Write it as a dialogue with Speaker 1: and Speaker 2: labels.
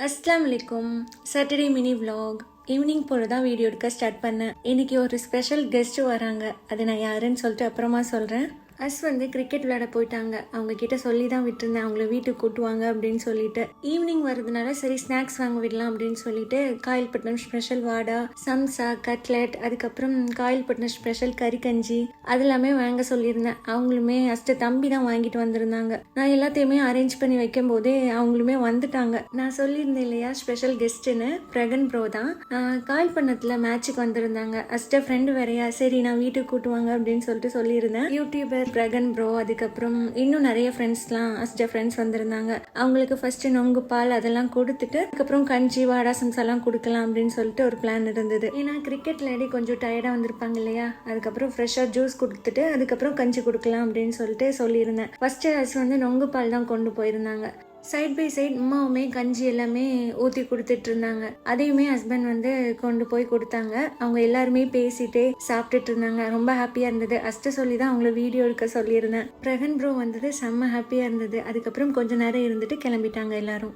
Speaker 1: அஸ்ஸலாமு அலைக்கும். Saturday mini vlog evening போல தான் வீடியோ எடுக்க ஸ்டார்ட் பண்ணேன். இன்னைக்கு ஒரு ஸ்பெஷல் கெஸ்ட் வராங்க. அது நான் யாருன்னு சொல்லிட்டு அப்புறமா சொல்கிறேன். வந்து கிரிக்கெட் விளையாட போயிட்டாங்க. அவங்க கிட்ட சொல்லி தான் விட்டுருந்தேன் அவங்கள வீட்டுக்கு கூட்டுவாங்க அப்படின்னு சொல்லிட்டு. ஈவினிங் வரதுனால சரி ஸ்நாக்ஸ் வாங்க விடலாம் அப்படின்னு சொல்லிட்டு காயல்பட்டினம் ஸ்பெஷல் வாடா, சம்சா, கட்லெட், அதுக்கப்புறம் காயல்பட்டினம் ஸ்பெஷல் கறி கஞ்சி அது எல்லாமே வாங்க சொல்லியிருந்தேன். அவங்களுமே தம்பி தான் வாங்கிட்டு வந்திருந்தாங்க. நான் எல்லாத்தையுமே அரேஞ்ச் பண்ணி வைக்கும் போதே அவங்களுமே வந்துட்டாங்க. நான் சொல்லியிருந்தேன் இல்லையா ஸ்பெஷல் கெஸ்ட்டுன்னு, பிரகன் ப்ரோ தான். காயல்பட்டினத்தில் மேட்சுக்கு வந்திருந்தாங்க. ஃப்ரெண்டு வேறையா, சரி நான் வீட்டுக்கு கூட்டுவாங்க அப்படின்னு சொல்லிட்டு சொல்லியிருந்தேன். யூடியூபர் பிரகன் ப்ரோ, அதுக்கப்புறம் இன்னும் நிறைய ஃப்ரெண்ட்ஸ்லாம் ஃப்ரெண்ட்ஸ் வந்திருந்தாங்க. அவங்களுக்கு ஃபர்ஸ்ட் நொங்கு பால் அதெல்லாம் கொடுத்துட்டு அதுக்கப்புறம் கஞ்சி வாடா சம்சாலாம் கொடுக்கலாம் அப்படின்னு சொல்லிட்டு ஒரு பிளான் இருந்தது. ஏன்னா கிரிக்கெட் விளையாடி கொஞ்சம் டயர்டாக வந்திருப்பாங்க இல்லையா, அதுக்கப்புறம் ஃப்ரெஷ்ஷாக ஜூஸ் கொடுத்துட்டு அதுக்கப்புறம் கஞ்சி கொடுக்கலாம் அப்படின்னு சொல்லிட்டு சொல்லியிருந்தேன். ஃபர்ஸ்ட் நொங்கு பால் தான் கொண்டு போயிருந்தாங்க. சைட் பை சைட் அம்மாவுமே கஞ்சி எல்லாமே ஊற்றி கொடுத்துட்டு இருந்தாங்க. அதையுமே ஹஸ்பண்ட் கொண்டு போய் கொடுத்தாங்க. அவங்க எல்லாருமே பேசிட்டே சாப்பிட்டுட்டு இருந்தாங்க. ரொம்ப ஹாப்பியாக இருந்தது. சொல்லி தான் அவங்கள வீடியோ எடுக்க சொல்லியிருந்தேன். பிரகன் ப்ரோ செம்ம ஹாப்பியாக இருந்தது. அதுக்கப்புறம் கொஞ்ச நேரம் இருந்துட்டு கிளம்பிட்டாங்க எல்லாரும்.